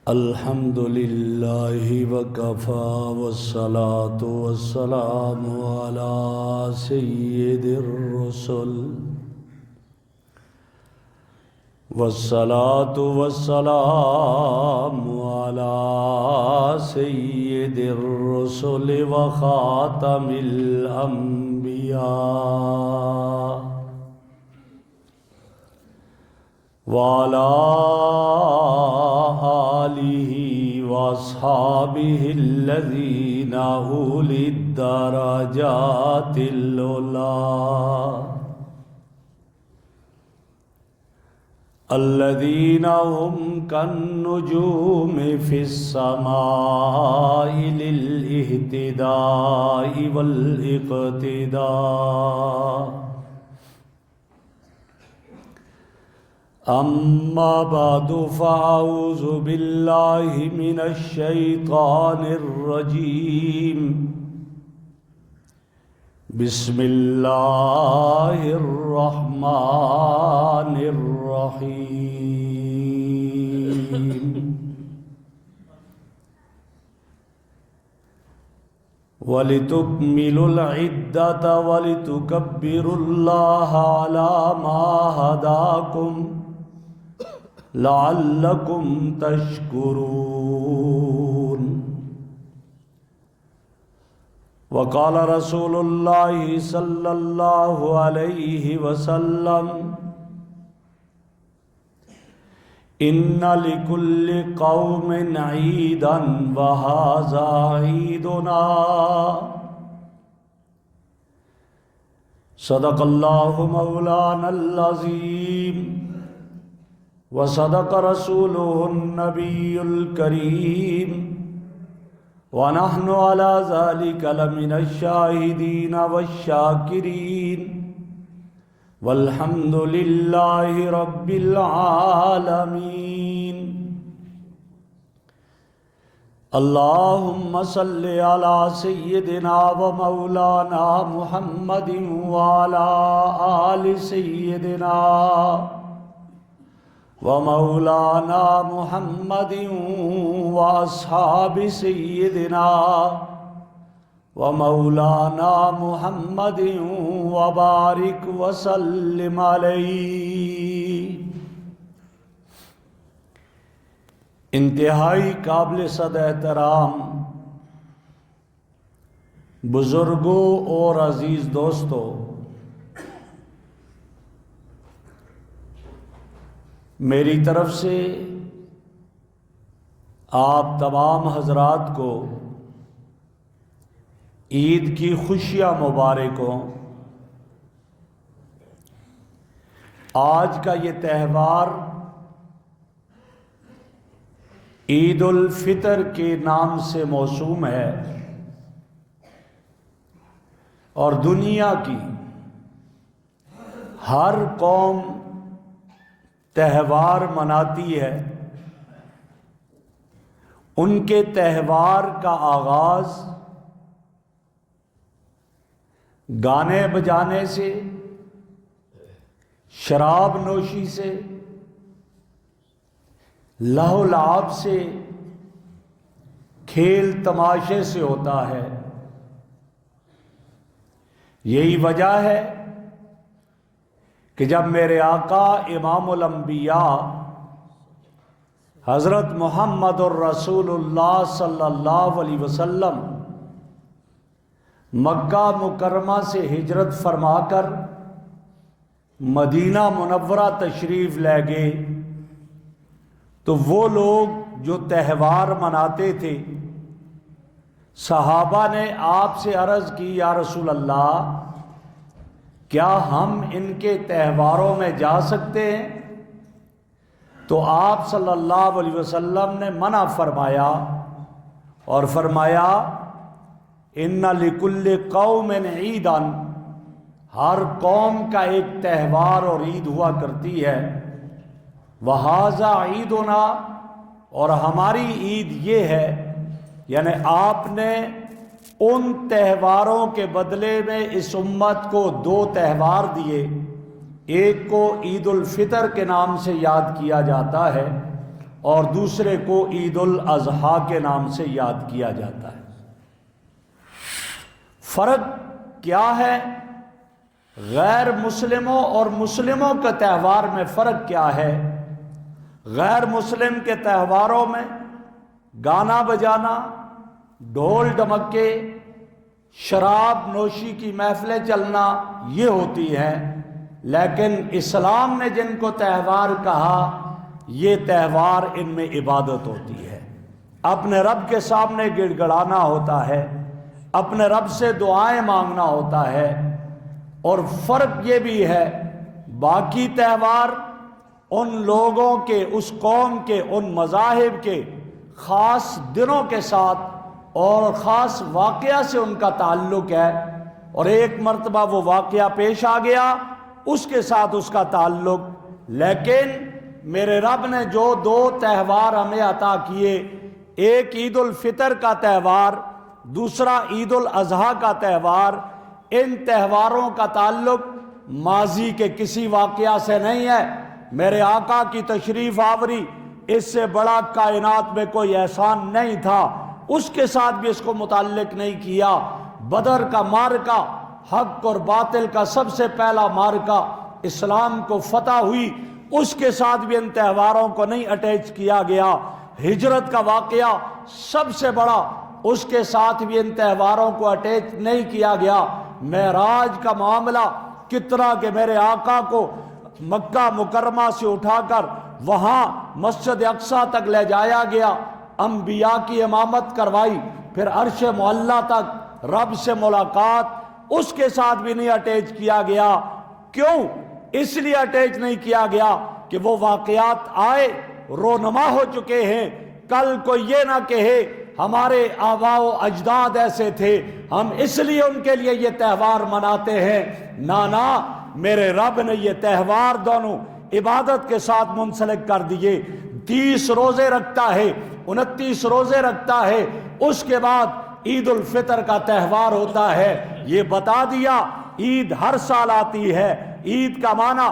الحمد لله وكفى والصلاة والسلام على سيد الرسل والصلاة والسلام على سيد الرسل وخاتم الأنبياء وعلى آله وأصحابه الذين أولي الدرجات العلى الذين هم كالنجوم في السماء للاهتداء والاقتداء. أما بعد فأعوذ بالله من الشيطان الرجيم. بسم الله الرحمن الرحيم. وَلِتُكْمِلُوا الْعِدَّةَ وَلِتُكَبِّرُوا اللَّهَ عَلَى مَا هَدَاكُمْ لَعَلَّكُمْ تَشْكُرُونَ. وقال رسول الله صلى الله عليه وسلم: إن لكل قوم عيدا وهذا عيدنا. صدق الله مولانا العظيم وصدق رسوله النبي الكريم ونحن على ذلك لمن الشاهدين والشاكرين والحمد لله رب العالمين. اللهم صل على سيدنا ومولانا محمد وعلى آل سيدنا ومولانا محمد وأصحاب سيدنا ومولانا محمد وبارك وسلم علیہ. انتہائی قابل صد احترام بزرگوں اور عزیز دوستوں، میری طرف سے آپ تمام حضرات کو عید کی خوشیاں مبارک ہوں. آج کا یہ تہوار عید الفطر کے نام سے موسوم ہے اور دنیا کی ہر قوم تہوار مناتی ہے. ان کے تہوار کا آغاز گانے بجانے سے، شراب نوشی سے، لہو لعب سے، کھیل تماشے سے ہوتا ہے. یہی وجہ ہے کہ جب میرے آقا امام الانبیاء حضرت محمد الرسول اللہ صلی اللہ علیہ وسلم مکہ مکرمہ سے ہجرت فرما کر مدینہ منورہ تشریف لے گئے تو وہ لوگ جو تہوار مناتے تھے، صحابہ نے آپ سے عرض کی: یا رسول اللہ، کیا ہم ان کے تہواروں میں جا سکتے ہیں؟ تو آپ صلی اللہ علیہ وسلم نے منع فرمایا اور فرمایا: ان لکل قوم عیدا، ہر قوم کا ایک تہوار اور عید ہوا کرتی ہے. وہذا عیدنا، اور ہماری عید یہ ہے. یعنی آپ نے ان تہواروں کے بدلے میں اس امت کو 2 تہوار دیے. ایک کو عید الفطر کے نام سے یاد کیا جاتا ہے اور دوسرے کو عید الاضحیٰ کے نام سے یاد کیا جاتا ہے۔ فرق کیا ہے؟ غیر مسلموں اور مسلموں کے تہوار میں فرق کیا ہے؟ غیر مسلم کے تہواروں میں گانا بجانا، ڈھول ڈمکے، شراب نوشی کی محفلیں چلنا یہ ہوتی ہیں، لیکن اسلام نے جن کو تہوار کہا یہ تہوار ان میں عبادت ہوتی ہے، اپنے رب کے سامنے گڑ گڑانا ہوتا ہے، اپنے رب سے دعائیں مانگنا ہوتا ہے۔ اور فرق یہ بھی ہے، باقی تہوار ان لوگوں کے، اس قوم کے، ان مذاہب کے خاص دنوں کے ساتھ اور خاص واقعہ سے ان کا تعلق ہے، اور ایک مرتبہ وہ واقعہ پیش آ گیا اس کے ساتھ اس کا تعلق۔ لیکن میرے رب نے جو دو تہوار ہمیں عطا کیے، ایک عید الفطر کا تہوار، دوسرا عید الاضحیٰ کا تہوار، ان تہواروں کا تعلق ماضی کے کسی واقعہ سے نہیں ہے۔ میرے آقا کی تشریف آوری، اس سے بڑا کائنات میں کوئی احسان نہیں تھا، اس کے ساتھ بھی اس کو متعلق نہیں کیا۔ بدر کا معرکہ، حق اور باطل کا سب سے پہلا معرکہ، اسلام کو فتح ہوئی، اس کے ساتھ بھی ان تہواروں کو نہیں اٹیچ کیا گیا۔ ہجرت کا واقعہ سب سے بڑا، اس کے ساتھ بھی ان تہواروں کو اٹیچ نہیں کیا گیا۔ معراج کا معاملہ کتنا کہ میرے آقا کو مکہ مکرمہ سے اٹھا کر وہاں مسجد اقصیٰ تک لے جایا گیا، انبیاء کی امامت کروائی، پھر عرش معلیٰ تک رب سے ملاقات، اس کے ساتھ بھی نہیں اٹیچ کیا گیا۔ کیوں؟ اس لیے اٹیچ نہیں کیا گیا کہ وہ واقعات آئے، رونما ہو چکے ہیں، کل کوئی یہ نہ کہے ہمارے آباء و اجداد ایسے تھے، ہم اس لیے ان کے لیے یہ تہوار مناتے ہیں۔ نانا، میرے رب نے یہ تہوار دونوں عبادت کے ساتھ منسلک کر دیے۔ 30 روزے رکھتا ہے، 29 روزے رکھتا ہے، اس کے بعد عید الفطر کا تہوار ہوتا ہے۔ یہ بتا دیا عید ہر سال آتی ہے، عید کا معنی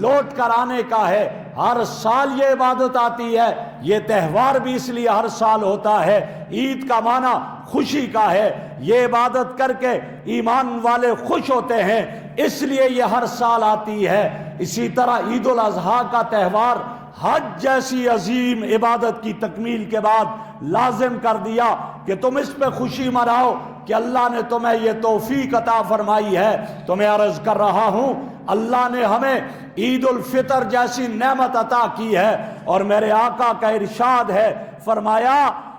لوٹ کر آنے کا ہے، ہر سال یہ عبادت آتی ہے، یہ تہوار بھی اس لیے ہر سال ہوتا ہے۔ عید کا معنی خوشی کا ہے، یہ عبادت کر کے ایمان والے خوش ہوتے ہیں، اس لیے یہ ہر سال آتی ہے۔ اسی طرح عید الاضحیٰ کا تہوار حج جیسی عظیم عبادت کی تکمیل کے بعد لازم کر دیا کہ تم اس پہ خوشی مناؤ کہ اللہ نے تمہیں یہ توفیق عطا فرمائی ہے۔ تو میں عرض کر رہا ہوں، اللہ نے ہمیں عید الفطر جیسی نعمت عطا کی ہے، اور میرے آقا کا ارشاد ہے، فرمایا،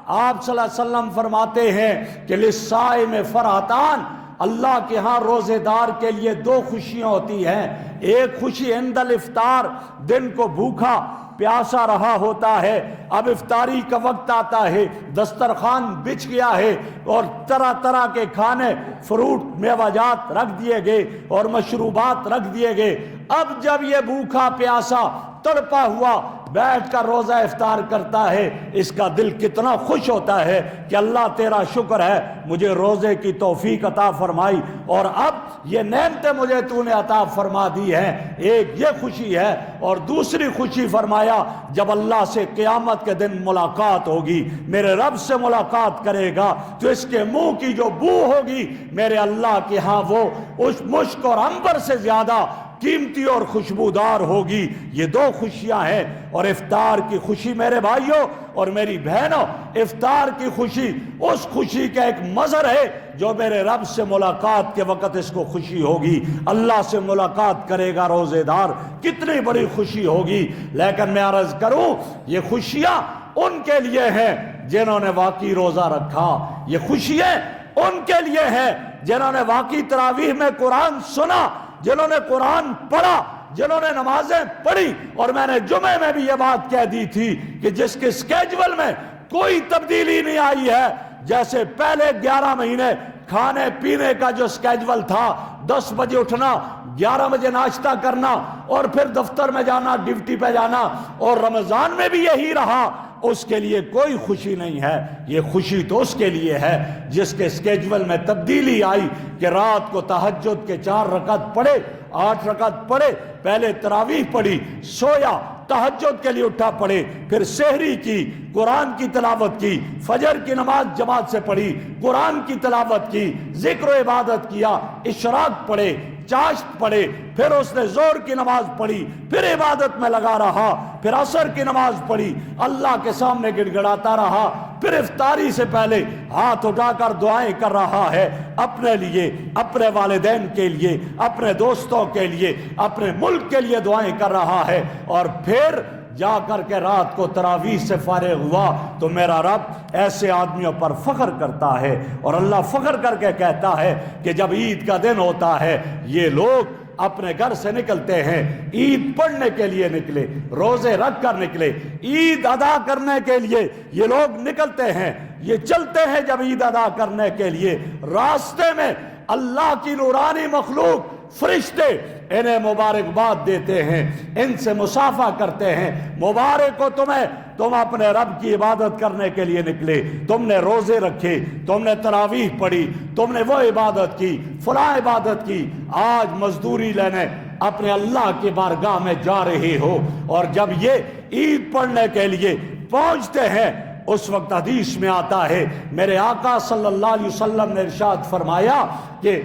آپ صلی اللہ علیہ وسلم فرماتے ہیں کہ للصائم فرحتان، اللہ کے ہاں روزے دار کے لیے 2 خوشیاں ہوتی ہیں۔ ایک خوشی عند الافطار، دن کو بھوکا پیاسا رہا ہوتا ہے، اب افطاری کا وقت آتا ہے، دسترخوان بچھ گیا ہے اور طرح طرح کے کھانے، فروٹ، میوہ جات رکھ دیے گئے اور مشروبات رکھ دیے گئے۔ اب جب یہ بھوکا پیاسا تڑپا ہوا بیٹھ کر روزہ افطار کرتا ہے، اس کا دل کتنا خوش ہوتا ہے کہ اللہ تیرا شکر ہے مجھے روزے کی توفیق عطا فرمائی، اور اب یہ نعمتیں مجھے تو نے عطا فرما دی ہیں۔ ایک یہ خوشی ہے، اور دوسری خوشی فرمایا جب اللہ سے قیامت کے دن ملاقات ہوگی، میرے رب سے ملاقات کرے گا تو اس کے منہ کی جو بو ہوگی میرے اللہ کے ہاں وہ اس مشک اور عنبر سے زیادہ قیمتی اور خوشبودار ہوگی۔ یہ 2 خوشیاں ہیں، اور افطار کی خوشی میرے بھائیوں اور میری بہنوں، افطار کی خوشی اس خوشی کا ایک مظہر ہے جو میرے رب سے ملاقات کے وقت اس کو خوشی ہوگی۔ اللہ سے ملاقات کرے گا روزے دار، کتنی بڑی خوشی ہوگی۔ لیکن میں عرض کروں، یہ خوشیاں ان کے لیے ہیں جنہوں نے واقعی روزہ رکھا، یہ خوشیاں ان کے لیے ہیں جنہوں نے واقعی تراویح میں قرآن سنا، جنہوں نے قرآن پڑھا، جنہوں نے نمازیں پڑھی۔ اور میں نے جمعے میں بھی یہ بات کہہ دی تھی کہ جس کے سکیجول میں کوئی تبدیلی نہیں آئی ہے، جیسے پہلے 11 مہینے کھانے پینے کا جو سکیجول تھا، 10 بجے اٹھنا، 11 بجے ناشتہ کرنا اور پھر دفتر میں جانا، ڈیوٹی پہ جانا، اور رمضان میں بھی یہی رہا، اس کے لیے کوئی خوشی نہیں ہے۔ یہ خوشی تو اس کے لیے ہے جس کے سکیجول میں تبدیلی آئی کہ رات کو تہجد کے 4 رکعت پڑھے 8 رکعت پڑھے، پہلے تراویح پڑھی، سویا، تہجد کے لیے اٹھا پڑھے، پھر سحری کی، قرآن کی تلاوت کی، فجر کی نماز جماعت سے پڑھی، قرآن کی تلاوت کی، ذکر و عبادت کیا، اشراق پڑھے، چاشت پڑھے، پھر اس نے ظہر کی نماز پڑھی، پھر عبادت میں لگا رہا، پھر عصر کی نماز پڑھی، اللہ کے سامنے گڑ گڑاتا رہا، پھر افطاری سے پہلے ہاتھ اٹھا کر دعائیں کر رہا ہے، اپنے لیے، اپنے والدین کے لیے، اپنے دوستوں کے لیے، اپنے ملک کے لیے دعائیں کر رہا ہے، اور پھر جا کر کے رات کو تراویح سے فارغ ہوا تو میرا رب ایسے آدمیوں پر فخر کرتا ہے، اور اللہ فخر کر کے کہتا ہے کہ جب عید کا دن ہوتا ہے یہ لوگ اپنے گھر سے نکلتے ہیں، عید پڑھنے کے لیے نکلے، روزے رکھ کر نکلے، عید ادا کرنے کے لیے یہ لوگ نکلتے ہیں، یہ چلتے ہیں جب عید ادا کرنے کے لیے، راستے میں اللہ کی نورانی مخلوق فرشتے انہیں مبارکباد دیتے ہیں، ان سے مصافحہ کرتے ہیں، مبارک ہو تمہیں، تم اپنے رب کی عبادت کرنے کے لیے نکلے، تم نے روزے رکھے، تم نے تراویح پڑھی، تم نے وہ عبادت کی، فلاں عبادت کی، آج مزدوری لینے اپنے اللہ کی بارگاہ میں جا رہے ہو، اور جب یہ عید پڑھنے کے لیے پہنچتے ہیں اس وقت حدیث میں آتا ہے میرے آقا صلی اللہ علیہ وسلم نے ارشاد فرمایا کہ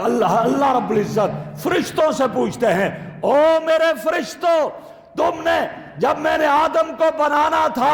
اللہ رب العزت فرشتوں سے پوچھتے ہیں، او میرے فرشتوں، تم نے جب میں نے آدم کو بنانا تھا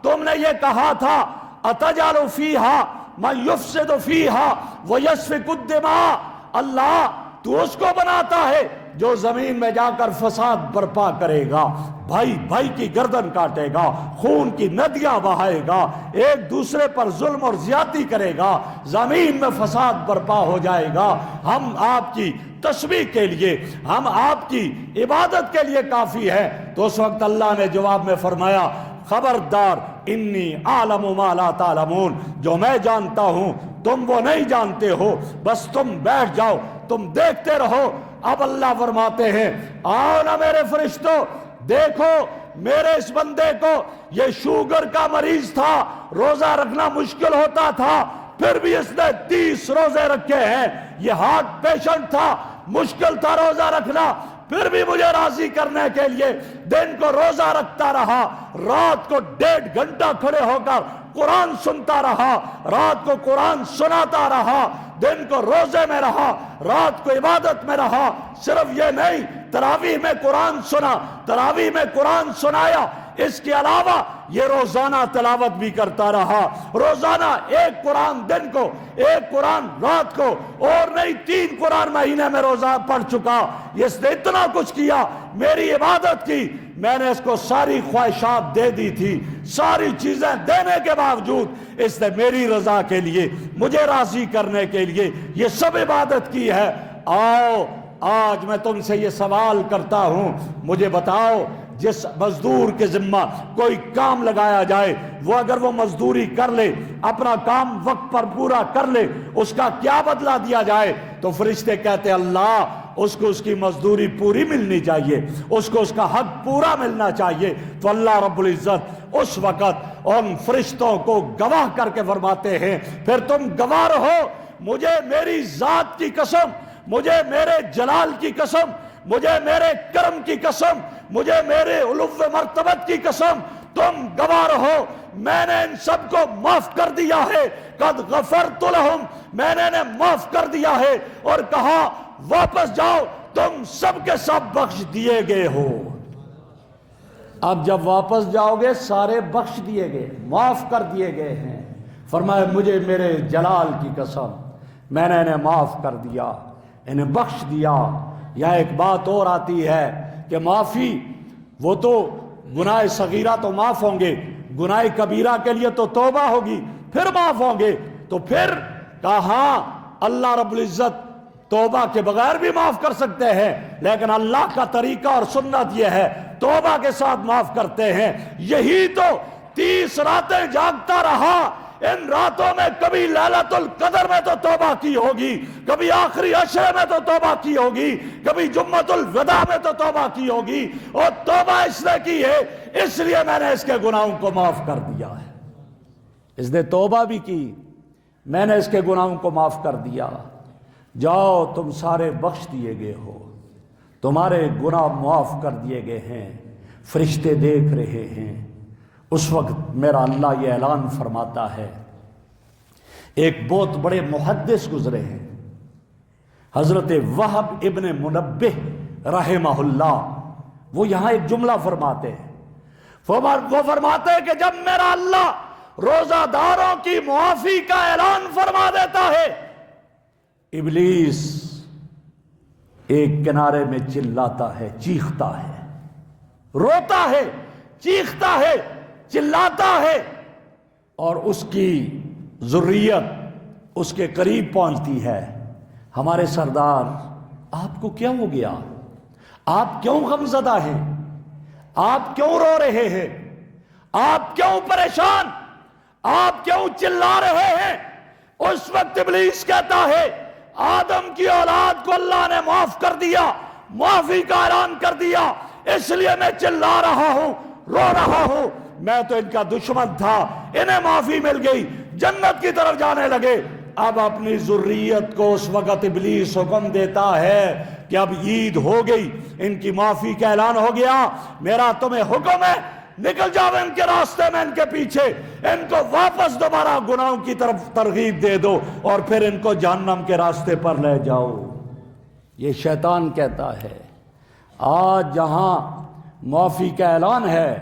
تم نے یہ کہا تھا اتجعل فیہا من یفسد فیہا ویسفک الدماء، اللہ تو اس کو بناتا ہے جو زمین میں جا کر فساد برپا کرے گا، بھائی بھائی کی گردن کاٹے گا، خون کی ندیاں بہائے گا، ایک دوسرے پر ظلم اور زیادتی کرے گا، زمین میں فساد برپا ہو جائے گا، ہم آپ کی تسبیح کے لیے، ہم آپ کی عبادت کے لیے کافی ہے۔ تو اس وقت اللہ نے جواب میں فرمایا خبردار، انی عالم ما لا تعلمون، جو میں جانتا ہوں تم وہ نہیں جانتے ہو، بس تم بیٹھ جاؤ، تم دیکھتے رہو۔ اب اللہ فرماتے ہیں آؤ نا میرے فرشتوں، دیکھو میرے اس بندے کو، یہ شوگر کا مریض تھا، روزہ رکھنا مشکل ہوتا تھا، پھر بھی اس نے 30 روزے رکھے ہیں، یہ ہارٹ پیشنٹ تھا، مشکل تھا روزہ رکھنا، پھر بھی مجھے راضی کرنے کے لیے دن کو روزہ رکھتا رہا، رات کو 1.5 گھنٹہ کھڑے ہو کر قرآن سنتا رہا، رات کو قرآن سناتا رہا، دن کو روزے میں رہا، رات کو عبادت میں رہا۔ صرف یہ نہیں، تراویح میں قرآن سنا، تراویح میں قرآن سنایا، اس کے علاوہ یہ روزانہ تلاوت بھی کرتا رہا، روزانہ ایک قرآن دن کو، ایک قرآن رات کو، اور نہیں 3 قرآن مہینے میں روزہ پڑھ چکا۔ اس نے اتنا کچھ کیا، میری عبادت کی، میں نے اس کو ساری خواہشات دے دی تھی، ساری چیزیں دینے کے باوجود اس نے میری رضا کے لیے، مجھے راضی کرنے کے لیے یہ سب عبادت کی ہے۔ آؤ آج میں تم سے یہ سوال کرتا ہوں، مجھے بتاؤ جس مزدور کے ذمہ کوئی کام لگایا جائے، وہ اگر وہ مزدوری کر لے، اپنا کام وقت پر پورا کر لے، اس کا کیا بدلہ دیا جائے؟ تو فرشتے کہتے اللہ اس کو اس کی مزدوری پوری ملنی چاہیے، اس کو اس کا حق پورا ملنا چاہیے۔ تو اللہ رب العزت اس وقت ان فرشتوں کو گواہ کر کے فرماتے ہیں پھر تم گواہ رہو، مجھے میری ذات کی قسم، مجھے میرے جلال کی قسم، مجھے میرے کرم کی قسم، مجھے میرے علو مرتبت کی قسم، تم گواہ رہو، میں نے ان سب کو معاف کر دیا ہے، قد غفرت لہم، میں نے انہیں معاف کر دیا ہے، اور کہا واپس جاؤ، تم سب کے سب بخش دیے گئے ہو۔ اب جب واپس جاؤ گے سارے بخش دیے گئے، معاف کر دیے گئے ہیں۔ فرمایا مجھے میرے جلال کی قسم، میں نے انہیں معاف کر دیا، انہیں بخش دیا۔ یا ایک بات اور آتی ہے کہ معافی، وہ تو گناہ صغیرہ تو معاف ہوں گے، گناہ کبیرہ کے لیے تو توبہ ہوگی، پھر معاف ہوں گے۔ تو پھر کہا اللہ رب العزت توبہ کے بغیر بھی معاف کر سکتے ہیں، لیکن اللہ کا طریقہ اور سنت یہ ہے توبہ کے ساتھ معاف کرتے ہیں۔ یہی تو 30 راتیں جاگتا رہا، ان راتوں میں کبھی لیلۃ القدر میں تو توبہ کی ہوگی، کبھی آخری عشرے میں تو توبہ کی ہوگی، کبھی جمعۃ الوداع میں تو توبہ کی ہوگی، اور توبہ اس نے کی ہے اس لیے میں نے اس کے گناہوں کو معاف کر دیا ہے۔ اس نے توبہ بھی کی، میں نے اس کے گناہوں کو معاف کر دیا، جاؤ تم سارے بخش دیے گئے ہو۔ تمہارے گناہ معاف کر دیے گئے ہیں، فرشتے دیکھ رہے ہیں۔ اس وقت میرا اللہ یہ اعلان فرماتا ہے۔ ایک بہت بڑے محدث گزرے ہیں، حضرت وہب ابن منبہ رحمہ اللہ، وہ یہاں ایک جملہ فرماتے ہیں۔ وہ فرماتے ہیں کہ جب میرا اللہ روزہ داروں کی معافی کا اعلان فرما دیتا ہے، ابلیس ایک کنارے میں چلاتا ہے، چیختا ہے، روتا ہے، چیختا ہے، چلاتا ہے، اور اس کی ذریت اس کے قریب پہنچتی ہے۔ ہمارے سردار، آپ کو کیا ہو گیا؟ آپ کیوں غمزدہ ہیں؟ آپ کیوں رو رہے ہیں؟ آپ کیوں پریشان؟ آپ کیوں چلا رہے ہیں؟ اس وقت ابلیس کہتا ہے، آدم کی اولاد کو اللہ نے معاف کر دیا، معافی کا اعلان کر دیا، اس لیے میں چلا رہا ہوں، رو رہا ہوں۔ میں تو ان کا دشمن تھا، انہیں معافی مل گئی، جنت کی طرف جانے لگے۔ اب اپنی ذریت کو اس وقت ابلیس حکم دیتا ہے کہ اب عید ہو گئی، ان کی معافی کا اعلان ہو گیا، میرا تمہیں حکم ہے، نکل جاؤ ان کے راستے میں، ان کے پیچھے، ان کو واپس دوبارہ گناہوں کی طرف ترغیب دے دو اور پھر ان کو جہنم کے راستے پر لے جاؤ۔ یہ شیطان کہتا ہے۔ آج جہاں معافی کا اعلان ہے،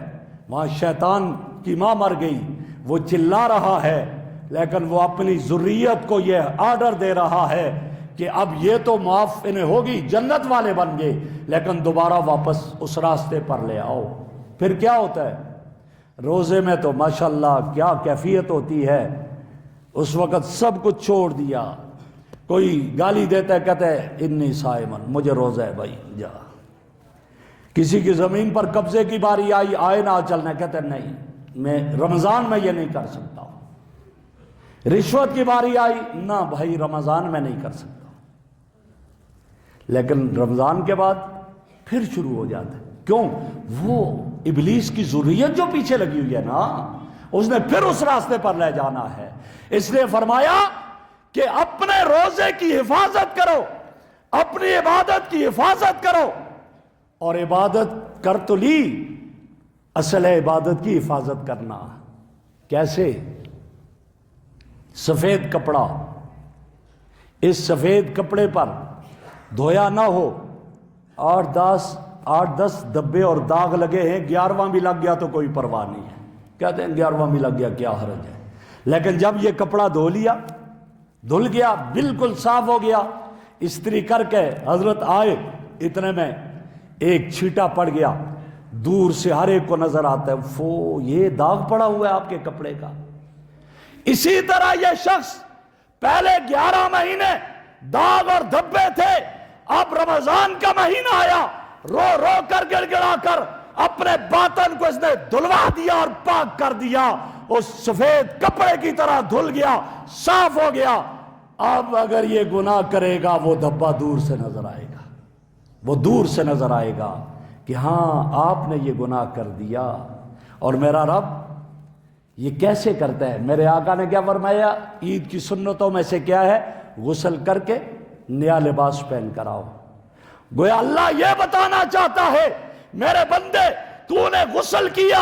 وہاں شیطان کی ماں مر گئی، وہ چلا رہا ہے، لیکن وہ اپنی ذریت کو یہ آرڈر دے رہا ہے کہ اب یہ تو معاف انہیں ہوگی، جنت والے بن گئے، لیکن دوبارہ واپس اس راستے پر لے آؤ۔ پھر کیا ہوتا ہے؟ روزے میں تو ماشاءاللہ کیا کیفیت ہوتی ہے، اس وقت سب کچھ چھوڑ دیا۔ کوئی گالی دیتا ہے، کہتا ہے انی صائمن، مجھے روزہ ہے بھائی جا۔ کسی کی زمین پر قبضے کی باری آئی، آئے نہ چلنا، کہتا ہے نہیں میں رمضان میں یہ نہیں کر سکتا۔ رشوت کی باری آئی، نہ بھائی رمضان میں نہیں کر سکتا، لیکن رمضان کے بعد پھر شروع ہو جاتا ہے۔ کیوں؟ وہ ابلیس کی ذریت جو پیچھے لگی ہوئی ہے نا، اس نے پھر اس راستے پر لے جانا ہے۔ اس لیے فرمایا کہ اپنے روزے کی حفاظت کرو، اپنی عبادت کی حفاظت کرو، اور عبادت کر تو لی، اصل ہے عبادت کی حفاظت کرنا۔ کیسے؟ سفید کپڑا، اس سفید کپڑے پر دھویا نہ ہو، 8-10 دبے اور داغ لگے ہیں، 11واں بھی لگ گیا تو کوئی پرواہ نہیں ہے، کہتے ہیں 11واں بھی لگ گیا کیا حرج ہے۔ لیکن جب یہ کپڑا دھو لیا، دھل گیا، بالکل صاف ہو گیا، استری کر کے حضرت آئے، اتنے میں ایک چھیٹا پڑ گیا، دور سے ہر ایک کو نظر آتا ہے، فو یہ داغ پڑا ہوا ہے آپ کے کپڑے کا۔ اسی طرح یہ شخص پہلے 11 مہینے داغ اور دھبے تھے، اب رمضان کا مہینہ آیا، رو رو کر گڑ گڑا کر اپنے باطن کو اس نے دھلوا دیا اور پاک کر دیا، اس سفید کپڑے کی طرح دھل گیا، صاف ہو گیا۔ اب اگر یہ گناہ کرے گا، وہ دھبا دور سے نظر آئے گا، وہ دور سے نظر آئے گا کہ ہاں آپ نے یہ گناہ کر دیا۔ اور میرا رب یہ کیسے کرتا ہے؟ میرے آقا نے کیا فرمایا؟ عید کی سنتوں میں سے کیا ہے؟ غسل کر کے نیا لباس پہن کر آؤ۔ گویا اللہ یہ بتانا چاہتا ہے، میرے بندے تو نے غسل کیا،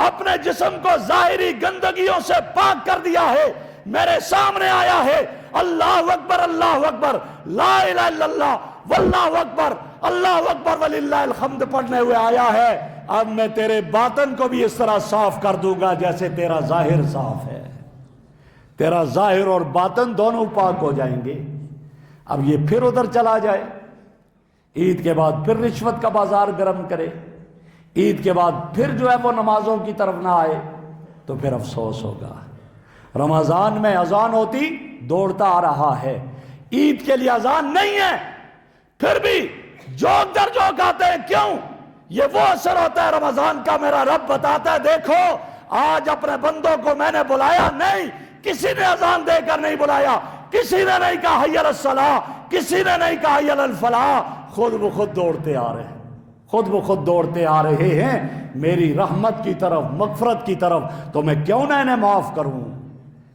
اپنے جسم کو ظاہری گندگیوں سے پاک کر دیا ہے، میرے سامنے آیا ہے، اللہ اکبر اللہ اکبر، لا الہ الا اللہ واللہ اکبر، اللہ اکبر وللہ الحمد پڑھنے ہوئے آیا ہے۔ اب میں تیرے باطن کو بھی اس طرح صاف کر دوں گا جیسے تیرا ظاہر صاف ہے، تیرا ظاہر اور باطن دونوں پاک ہو جائیں گے۔ اب یہ پھر ادھر چلا جائے، عید کے بعد پھر رشوت کا بازار گرم کرے، عید کے بعد پھر جو ہے وہ نمازوں کی طرف نہ آئے، تو پھر افسوس ہوگا۔ رمضان میں اذان ہوتی دوڑتا آ رہا ہے، عید کے لیے اذان نہیں ہے، پھر بھی جوک در جوک آتے ہیں۔ کیوں؟ یہ وہ اثر ہوتا ہے رمضان کا۔ میرا رب بتاتا ہے دیکھو آج اپنے بندوں کو میں نے بلایا نہیں، کسی نے اذان دے کر نہیں بلایا، کسی نے نہیں کہا حی علی الصلاۃ، کسی نے نہیں کہا حی علی الفلاح، خود بخود دوڑتے آ رہے ہیں، خود بخود دوڑتے آ رہے ہیں میری رحمت کی طرف، مغفرت کی طرف۔ تو میں کیوں نہ انہیں معاف کروں؟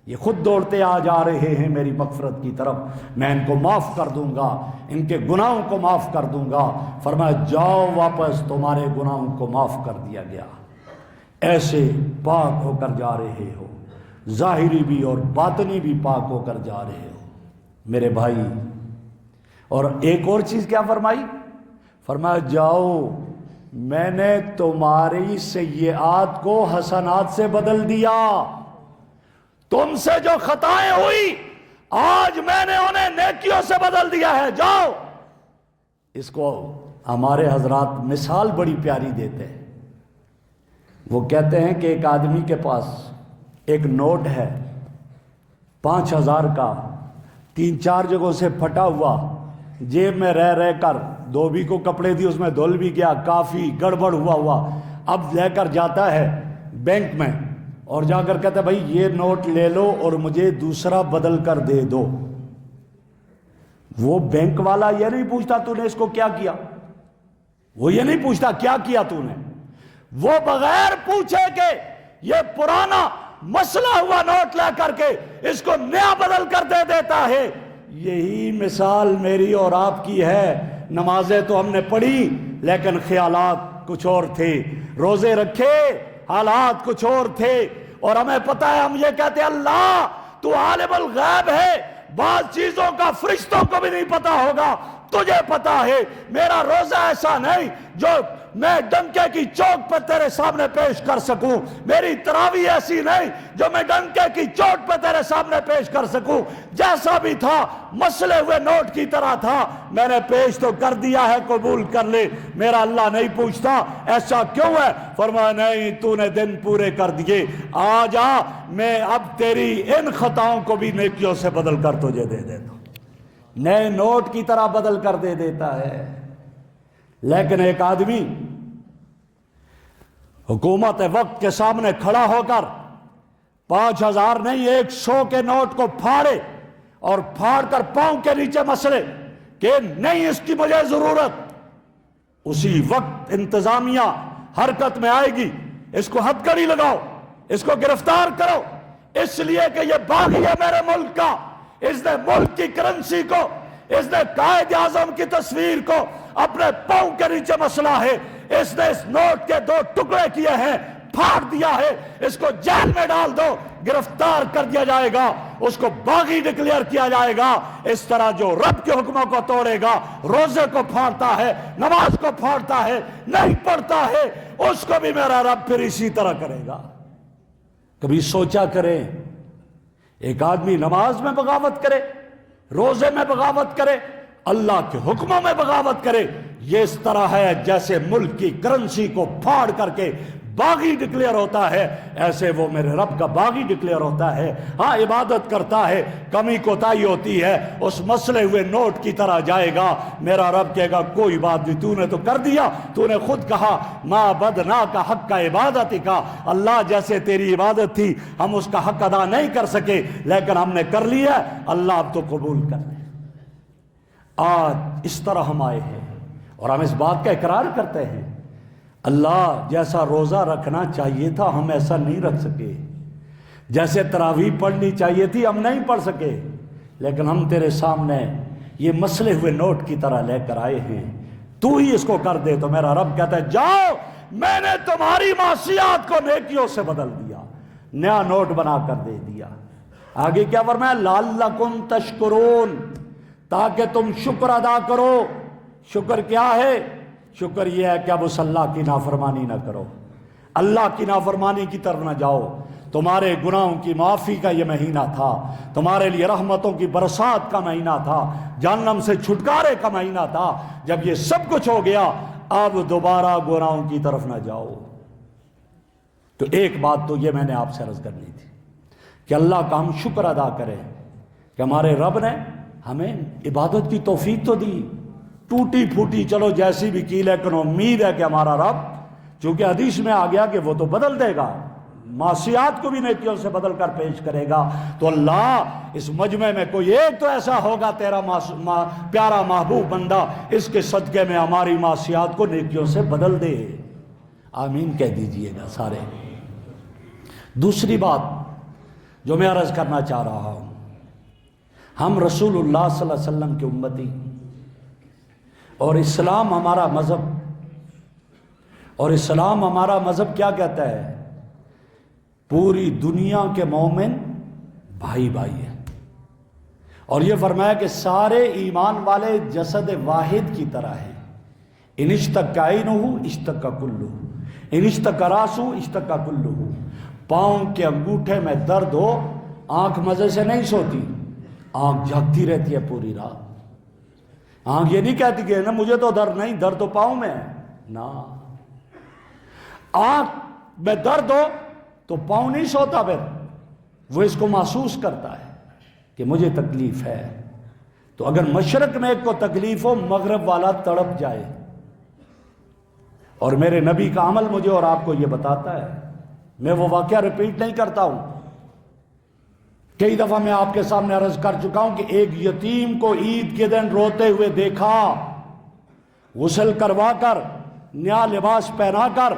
یہ خود دوڑتے آ جا رہے ہیں میری مغفرت کی طرف، میں ان کو معاف کر دوں گا، ان کے گناہوں کو معاف کر دوں گا۔ فرمایا جاؤ واپس، تمہارے گناہوں کو معاف کر دیا گیا۔ ایسے پاک ہو کر جا رہے ہو، ظاہری بھی اور باطنی بھی پاک ہو کر جا رہے ہو میرے بھائی۔ اور ایک اور چیز کیا فرمائی؟ فرمایا جاؤ، میں نے تمہاری سیئات کو حسنات سے بدل دیا، تم سے جو خطائیں ہوئی آج میں نے انہیں نیکیوں سے بدل دیا ہے، جاؤ۔ اس کو ہمارے حضرات مثال بڑی پیاری دیتے ہیں۔ وہ کہتے ہیں کہ ایک آدمی کے پاس ایک نوٹ ہے 5000 کا، 3-4 جگہوں سے پھٹا ہوا، جیب میں رہ کر دھوبی کو کپڑے دی، اس میں دھل بھی گیا، کافی گڑبڑ ہوا۔ اب لے کر جاتا ہے بینک میں اور جا کر کہتا ہے بھائی یہ نوٹ لے لو اور مجھے دوسرا بدل کر دے دو۔ وہ بینک والا یہ نہیں پوچھتا تو نے اس کو کیا کیا، وہ یہ نہیں پوچھتا کیا کیا تو نے، وہ بغیر پوچھے کہ یہ پرانا مسئلہ ہوا نوٹ لے کر کے اس کو نیا بدل کر دے دیتا ہے۔ یہی مثال میری اور آپ کی ہے۔ نمازیں تو ہم نے پڑھی لیکن خیالات کچھ اور تھے، روزے رکھے حالات کچھ اور تھے، اور ہمیں پتہ ہے ہم یہ کہتے ہیں اللہ تو عالم الغیب ہے، بعض چیزوں کا فرشتوں کو بھی نہیں پتا ہوگا، تجھے پتا ہے۔ میرا روزہ ایسا نہیں جو میں ڈنکے کی چوٹ پر تیرے سامنے پیش کر سکوں، میری تراویح ایسی نہیں جو میں ڈنکے کی چوٹ پر تیرے سامنے پیش کر سکوں۔ جیسا بھی تھا مسلے ہوئے نوٹ کی طرح تھا، میں نے پیش تو کر دیا ہے، قبول کر لے۔ میرا اللہ نہیں پوچھتا ایسا کیوں ہے، فرمایا نہیں تو نے دن پورے کر دیے، آ جا میں اب تیری ان خطاؤں کو بھی نیکیوں سے بدل کر تجھے دے دیتا ہوں۔ نئے نوٹ کی طرح بدل کر دے دیتا ہے۔ لیکن ایک آدمی حکومت وقت کے سامنے کھڑا ہو کر 5000 نہیں 100 کے نوٹ کو پھاڑے اور پھاڑ کر پاؤں کے نیچے مسلے کہ نہیں اس کی مجھے ضرورت، اسی وقت انتظامیہ حرکت میں آئے گی، اس کو ہتھ کڑی لگاؤ، اس کو گرفتار کرو، اس لیے کہ یہ باغی ہے میرے ملک کا، اس نے ملک کی کرنسی کو، اس نے قائد اعظم کی تصویر کو اپنے پاؤں کے نیچے مسلا ہے، اس نے اس نوٹ کے 2 ٹکڑے کیے ہیں، پھاڑ دیا ہے، اس کو جیل میں ڈال دو، گرفتار کر دیا جائے گا، اس کو باغی ڈکلیئر کیا جائے گا۔ اس طرح جو رب کے حکموں کو توڑے گا، روزے کو پھاڑتا ہے، نماز کو پھاڑتا ہے، نہیں پڑھتا ہے، اس کو بھی میرا رب پھر اسی طرح کرے گا۔ کبھی سوچا کریں ایک آدمی نماز میں بغاوت کرے، روزے میں بغاوت کرے، اللہ کے حکموں میں بغاوت کرے، یہ اس طرح ہے جیسے ملک کی کرنسی کو پھاڑ کر کے باغی ڈکلیئر ہوتا ہے، ایسے وہ میرے رب کا باغی ڈکلیئر ہوتا ہے۔ ہاں عبادت کرتا ہے، کمی کوتاہی ہوتی ہے، اس مسلے ہوئے نوٹ کی طرح جائے گا، میرا رب کہے گا کوئی بات نہیں، تو نے تو کر دیا، تو نے خود کہا ما بدنا کا حق کا عبادت کا، اللہ جیسے تیری عبادت تھی ہم اس کا حق ادا نہیں کر سکے لیکن ہم نے کر لیا، اللہ اب تو قبول کر لے۔ آج اس طرح ہم آئے ہیں اور ہم اس بات کا اقرار کرتے ہیں اللہ جیسا روزہ رکھنا چاہیے تھا ہم ایسا نہیں رکھ سکے، جیسے تراویح پڑھنی چاہیے تھی ہم نہیں پڑھ سکے، لیکن ہم تیرے سامنے یہ مسلے ہوئے نوٹ کی طرح لے کر آئے ہیں، تو ہی اس کو کر دے۔ تو میرا رب کہتا ہے جاؤ، میں نے تمہاری معصیات کو نیکیوں سے بدل دیا، نیا نوٹ بنا کر دے دیا۔ آگے کیا فرمایا لعلکم تشکرون، تاکہ تم شکر ادا کرو۔ شکر کیا ہے؟ شکر یہ ہے کہ اب اس اللہ کی نافرمانی نہ کرو، اللہ کی نافرمانی کی طرف نہ جاؤ۔ تمہارے گناہوں کی معافی کا یہ مہینہ تھا، تمہارے لیے رحمتوں کی برسات کا مہینہ تھا، جہنم سے چھٹکارے کا مہینہ تھا۔ جب یہ سب کچھ ہو گیا اب دوبارہ گناہوں کی طرف نہ جاؤ۔ تو ایک بات تو یہ میں نے آپ سے عرض کرنی تھی کہ اللہ کا ہم شکر ادا کریں کہ ہمارے رب نے ہمیں عبادت کی توفیق تو دی، ٹوٹی پھوٹی چلو جیسی بھی کی، لیکن امید ہے کہ ہمارا رب، چونکہ حدیث میں آ گیا کہ وہ تو بدل دے گا، معصیات کو بھی نیکیوں سے بدل کر پیش کرے گا۔ تو اللہ اس مجمع میں کوئی ایک تو ایسا ہوگا تیرا پیارا محبوب بندہ، اس کے صدقے میں ہماری معصیات کو نیکیوں سے بدل دے، آمین کہہ دیجئے گا سارے۔ دوسری بات جو میں عرض کرنا چاہ رہا ہوں، ہم رسول اللہ صلی اللہ علیہ وسلم کی امتی، اور اسلام ہمارا مذہب، اور اسلام ہمارا مذہب کیا کہتا ہے؟ پوری دنیا کے مومن بھائی بھائی ہیں، اور یہ فرمایا کہ سارے ایمان والے جسد واحد کی طرح ہیں۔ ان اشتکا عینہ اشتکا کلہ، ان اشتکا راسہ اشتکا کلہ۔ پاؤں کے انگوٹھے میں درد ہو، آنکھ مزے سے نہیں سوتی، آنکھ جھاگتی رہتی ہے پوری رات۔ آنکھ یہ نہیں کہتی کہ نا مجھے تو درد نہیں، درد تو پاؤں میں ہے نا۔ آنکھ میں درد ہو تو پاؤں نہیں سوتا، پھر وہ اس کو محسوس کرتا ہے کہ مجھے تکلیف ہے۔ تو اگر مشرق میں ایک کو تکلیف ہو، مغرب والا تڑپ جائے۔ اور میرے نبی کا عمل مجھے اور آپ کو یہ بتاتا ہے، میں وہ واقعہ ریپیٹ نہیں کرتا ہوں، کئی دفعہ میں آپ کے سامنے عرض کر چکا ہوں کہ ایک یتیم کو عید کے دن روتے ہوئے دیکھا، غسل کروا کر، نیا لباس پہنا کر،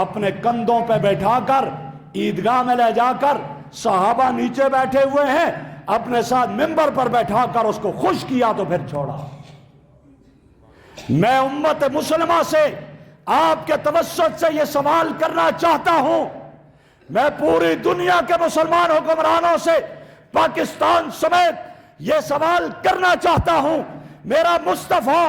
اپنے کندھوں پہ بیٹھا کر، عیدگاہ میں لے جا کر، صحابہ نیچے بیٹھے ہوئے ہیں، اپنے ساتھ ممبر پر بیٹھا کر اس کو خوش کیا تو پھر چھوڑا۔ میں امت مسلمہ سے آپ کے توسط سے یہ سوال کرنا چاہتا ہوں، میں پوری دنیا کے مسلمان حکمرانوں سے پاکستان سمیت یہ سوال کرنا چاہتا ہوں، میرا مصطفیٰ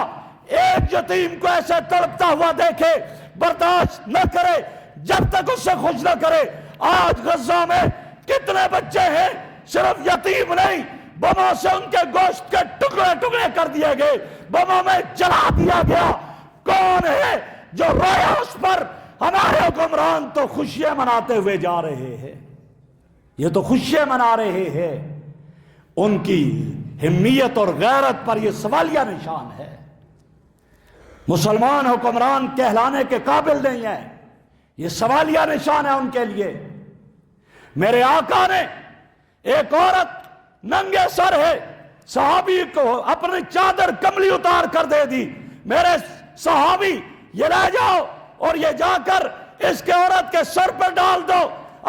ایک یتیم کو ایسے تڑپتا ہوا دیکھے برداشت نہ کرے جب تک اس سے خوش نہ کرے۔ آج غزہ میں کتنے بچے ہیں، صرف یتیم نہیں، بموں سے ان کے گوشت کے ٹکڑے ٹکڑے کر دیے گئے، بموں میں جلا دیا گیا۔ کون ہے جو رویا اس پر؟ ہمارے حکمران تو خوشیاں مناتے ہوئے جا رہے ہیں، یہ تو خوشیاں منا رہے ہیں۔ ان کی ہمیت اور غیرت پر یہ سوالیہ نشان ہے۔ مسلمان حکمران کہلانے کے قابل نہیں ہیں، یہ سوالیہ نشان ہے ان کے لیے۔ میرے آقا نے ایک عورت ننگے سر ہے، صحابی کو اپنی چادر کملی اتار کر دے دی، میرے صحابی یہ لے جاؤ اور یہ جا کر اس کے عورت کے سر پر ڈال دو۔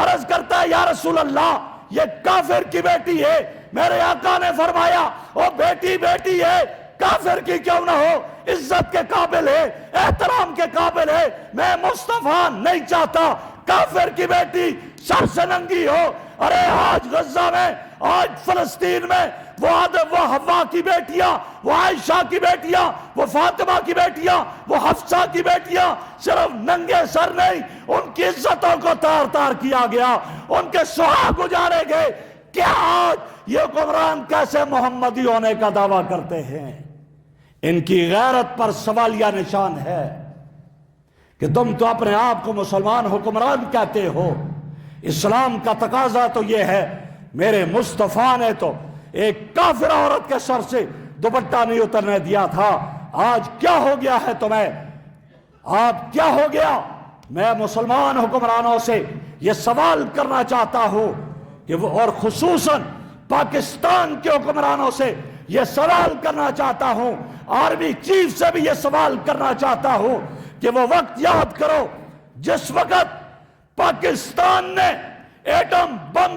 عرض کرتا ہے یا رسول اللہ یہ کافر کی بیٹی ہے۔ میرے آقا نے فرمایا وہ بیٹی بیٹی ہے، کافر کی کیوں نہ ہو، عزت کے قابل ہے، احترام کے قابل ہے۔ میں مصطفیٰ نہیں چاہتا کافر کی بیٹی سر سے ننگی ہو۔ ارے آج غزہ میں، آج فلسطین میں وہ حوا کی بیٹیاں، وہ عائشہ کی بیٹیاں، وہ فاطمہ کی بیٹیاں، وہ حفصہ کی بیٹیاں صرف ننگے سر نہیں، ان کی عزتوں کو تار تار کیا گیا، ان کے سہاگ اجاڑے گئے۔ کیا آج یہ حکمران کیسے محمدی ہونے کا دعویٰ کرتے ہیں؟ ان کی غیرت پر سوالیہ نشان ہے کہ تم تو اپنے آپ کو مسلمان حکمران کہتے ہو۔ اسلام کا تقاضا تو یہ ہے، میرے مصطفیٰ نے تو ایک کافر عورت کے سر سے دوپٹہ نہیں اترنے دیا تھا۔ آج کیا ہو گیا ہے تمہیں؟ آپ کیا ہو گیا؟ میں مسلمان حکمرانوں سے یہ سوال کرنا چاہتا ہوں کہ وہ، اور خصوصاً پاکستان کے حکمرانوں سے یہ سوال کرنا چاہتا ہوں، آرمی چیف سے بھی یہ سوال کرنا چاہتا ہوں کہ وہ وقت یاد کرو جس وقت پاکستان نے ایٹم بم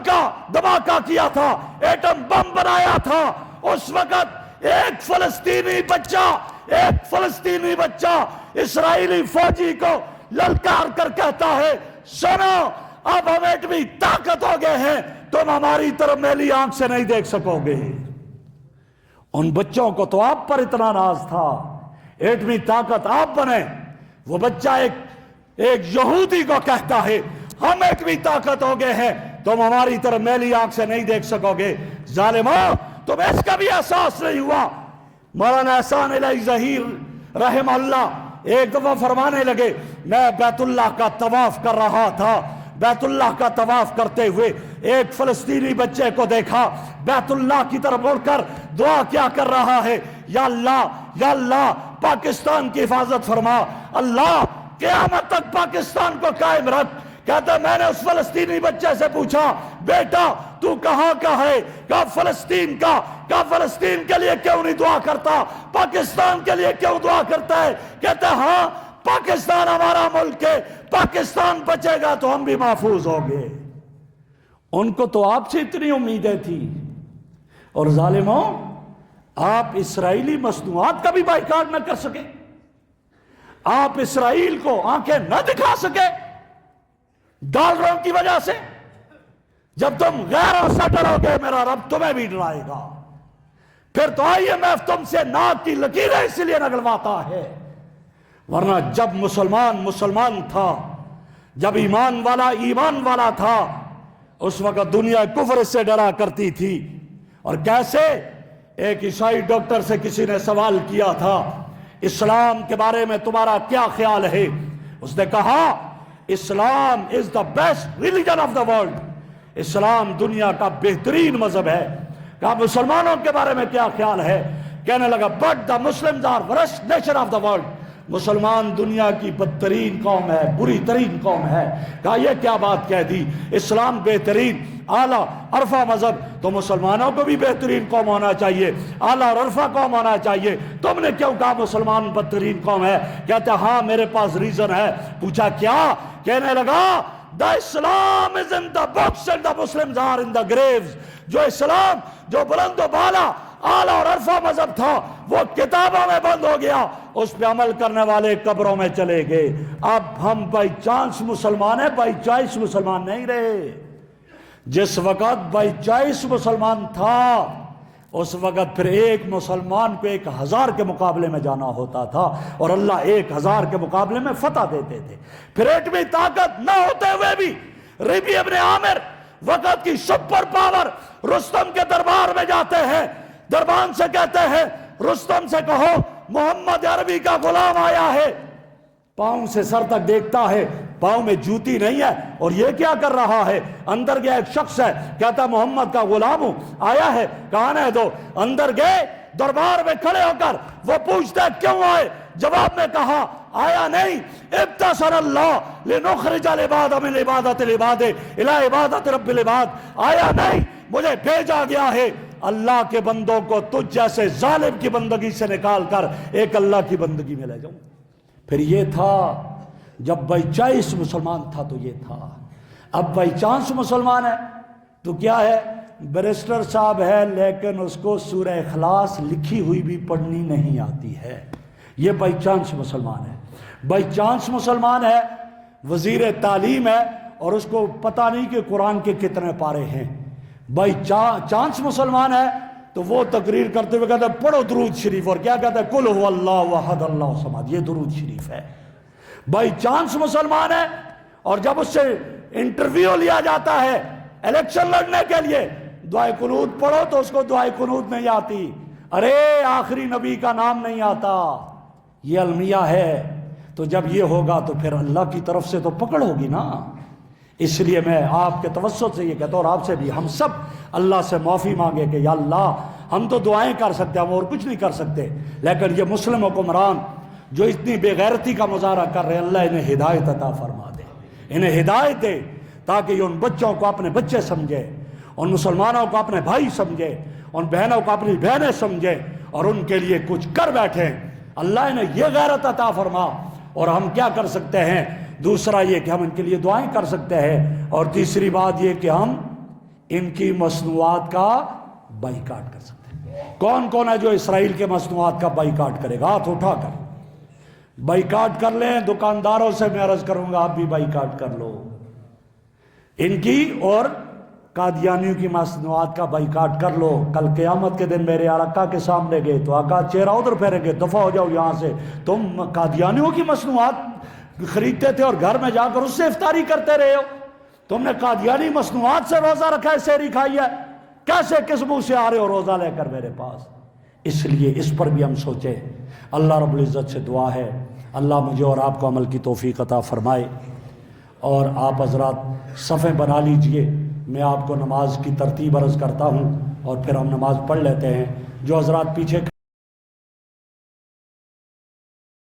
کا دھماکہ کیا تھا، ایٹم بم بنایا تھا، اس وقت ایک فلسطینی بچہ اسرائیلی فوجی کو للکار کر کہتا ہے سنو اب ہم ایٹمی طاقت ہو گئے ہیں، تم ہماری طرف میلی آنکھ سے نہیں دیکھ سکو گے۔ ان بچوں کو تو آپ پر اتنا ناز تھا، ایٹمی طاقت آپ بنے۔ وہ بچہ ایک یہودی کو کہتا ہے ہم ایٹمی طاقت ہو گئے ہیں، تم ہماری طرف میلی آنکھ سے نہیں دیکھ سکو گے۔ ظالموں، تمہیں اس کا بھی احساس نہیں ہوا۔ مولانا احسان الہی ظہیر رحمہ اللہ ایک دفعہ فرمانے لگے، میں بیت اللہ کا طواف کر رہا تھا، بیت اللہ کا طواف کرتے ہوئے ایک فلسطینی بچے کو دیکھا، بیت اللہ کی طرف مڑ کر دعا کیا کر رہا ہے، یا اللہ پاکستان کی حفاظت فرما، اللہ قیامت تک پاکستان کو قائم رکھ۔ کہتا میں نے اس فلسطینی بچے سے پوچھا بیٹا تو کہاں کا ہے؟ کہا فلسطین کا۔ کہا فلسطین کے لیے کیوں نہیں دعا کرتا؟ پاکستان کے لیے کیوں دعا کرتا ہے؟ کہتا ہاں پاکستان ہمارا ملک ہے، پاکستان بچے گا تو ہم بھی محفوظ ہوں گے۔ ان کو تو آپ سے اتنی امیدیں تھی. اور ظالموں، آپ اسرائیلی مصنوعات کا بھی بائیکاٹ نہ کر سکے، آپ اسرائیل کو آنکھیں نہ دکھا سکے ڈالروں کی وجہ سے. جب تم غیروں سے ڈرو گے میرا رب تمہیں بھی ڈرائے گا. پھر تو IMF تم سے ناک کی لکیریں اس لیے نگلواتا ہے، ورنہ جب مسلمان تھا، جب ایمان والا تھا، اس وقت دنیا کفر سے ڈرا کرتی تھی. اور کیسے؟ ایک عیسائی ڈاکٹر سے کسی نے سوال کیا تھا، اسلام کے بارے میں تمہارا کیا خیال ہے؟ اس نے کہا Islam is the best religion of the world, اسلام دنیا کا بہترین مذہب ہے. کہا مسلمانوں کے بارے میں کیا خیال ہے؟ کہنے لگا but the Muslims are worst nation of the world, مسلمان دنیا کی بدترین قوم ہے، بری ترین قوم ہے. کہا یہ کیا بات کہہ دی، اسلام بہترین اعلیٰ عرفہ مذہب، تو مسلمانوں کو بھی بہترین قوم ہونا چاہیے، اعلیٰ اور عرفہ قوم ہونا چاہیے. تم نے کیوں کہا مسلمان بدترین قوم ہے؟ کہتے ہاں میرے پاس ریزن ہے. پوچھا کیا؟ کہنے لگا the Islam is in the books and the Muslims are in the graves. جو اسلام جو بلند و بالا اعلیٰ اور عرفہ مذہب تھا وہ کتابوں میں بند ہو گیا، اس پہ عمل کرنے والے قبروں میں چلے گئے. اب ہم بائی چانس مسلمان ہیں، بائی چوائس مسلمان نہیں رہے. جس وقت بائی چوائس مسلمان تھا اس وقت پھر ایک مسلمان کو 1000 کے مقابلے میں جانا ہوتا تھا، اور اللہ 1000 کے مقابلے میں فتح دیتے تھے. پھر ایٹمی طاقت نہ ہوتے ہوئے بھی ربی ابن عامر وقت کی سپر پاور رستم کے دربار میں جاتے ہیں، دربان سے کہتے ہیں رستم سے کہو محمد عربی کا غلام آیا ہے. پاؤں سے سر تک دیکھتا ہے، پاؤں میں جوتی نہیں ہے، اور یہ کیا کر رہا ہے؟ اندر گیا ایک شخص ہے، کہتا محمد کا غلام ہوں، آیا ہے، کہاں ہے دو. اندر گئے، دربار میں کھڑے ہو کر وہ پوچھتے کیوں آئے؟ جواب میں کہا آیا نہیں، ابتسر اللہ لنخرج العباد من عبادت العباد الى عبادت رب العباد. آیا نہیں، مجھے بھیجا گیا ہے اللہ کے بندوں کو تجھ جیسے ظالم کی بندگی سے نکال کر ایک اللہ کی بندگی میں لے جاؤں. پھر یہ تھا جب بائی چوائس مسلمان تھا تو یہ تھا. اب بائی چانس مسلمان ہے تو کیا ہے؟ بیرسٹر صاحب ہے لیکن اس کو سورہ اخلاص لکھی ہوئی بھی پڑھنی نہیں آتی ہے، یہ بائی چانس مسلمان ہے. بائی چانس مسلمان ہے، وزیر تعلیم ہے اور اس کو پتہ نہیں کہ قرآن کے کتنے پارے ہیں. بائی چانس مسلمان ہے تو وہ تقریر کرتے ہوئے کہتا ہے پڑھو درود شریف، اور کیا کہتا ہے قل هو اللہ احد اللہ الصمد، یہ درود شریف ہے. بائی چانس مسلمان ہے، اور جب اس سے انٹرویو لیا جاتا ہے الیکشن لڑنے کے لیے دعائے قنوت پڑھو تو اس کو دعائے قنوت نہیں آتی، ارے آخری نبی کا نام نہیں آتا. یہ المیہ ہے. تو جب یہ ہوگا تو پھر اللہ کی طرف سے تو پکڑ ہوگی نا. اس لیے میں آپ کے توسط سے یہ کہتا ہوں، اور آپ سے بھی، ہم سب اللہ سے معافی مانگے کہ یا اللہ ہم تو دعائیں کر سکتے ہیں، ہم اور کچھ نہیں کر سکتے، لیکن یہ مسلم حکمران جو اتنی بے غیرتی کا مظاہرہ کر رہے ہیں، اللہ انہیں ہدایت عطا فرما دے، انہیں ہدایت دے تاکہ یہ ان بچوں کو اپنے بچے سمجھے، ان مسلمانوں کو اپنے بھائی سمجھے، ان بہنوں کو اپنی بہنیں سمجھے اور ان کے لیے کچھ کر بیٹھیں. اللہ انہیں یہ غیرت عطا فرما. اور ہم کیا کر سکتے ہیں؟ دوسرا یہ کہ ہم ان کے لیے دعائیں کر سکتے ہیں، اور تیسری بات یہ کہ ہم ان کی مصنوعات کا بائیکاٹ کر سکتے ہیں. کون کون ہے جو اسرائیل کے مصنوعات کا بائیکاٹ کرے گا؟ ہاتھ اٹھا کر بائیکاٹ کر لیں. دکانداروں سے میں عرض کروں گا آپ بھی بائیکاٹ کر لو ان کی، اور قادیانیوں کی مصنوعات کا بائیکاٹ کر لو. کل قیامت کے دن میرے آقا کے سامنے گئے تو آقا چہرہ ادھر پھیریں گے، دفع ہو جاؤ یہاں سے، تم قادیانیوں کی مصنوعات خریدتے تھے اور گھر میں جا کر اس سے افطاری کرتے رہے ہو، تم نے قادیانی مصنوعات سے روزہ رکھا ہے، سحری کھائی ہے، کیسے کس منہ سے آ رہے ہو روزہ لے کر میرے پاس؟ اس لیے اس پر بھی ہم سوچیں. اللہ رب العزت سے دعا ہے اللہ مجھے اور آپ کو عمل کی توفیق عطا فرمائے. اور آپ حضرات صفیں بنا لیجئے، میں آپ کو نماز کی ترتیب عرض کرتا ہوں اور پھر ہم نماز پڑھ لیتے ہیں. جو حضرات پیچھے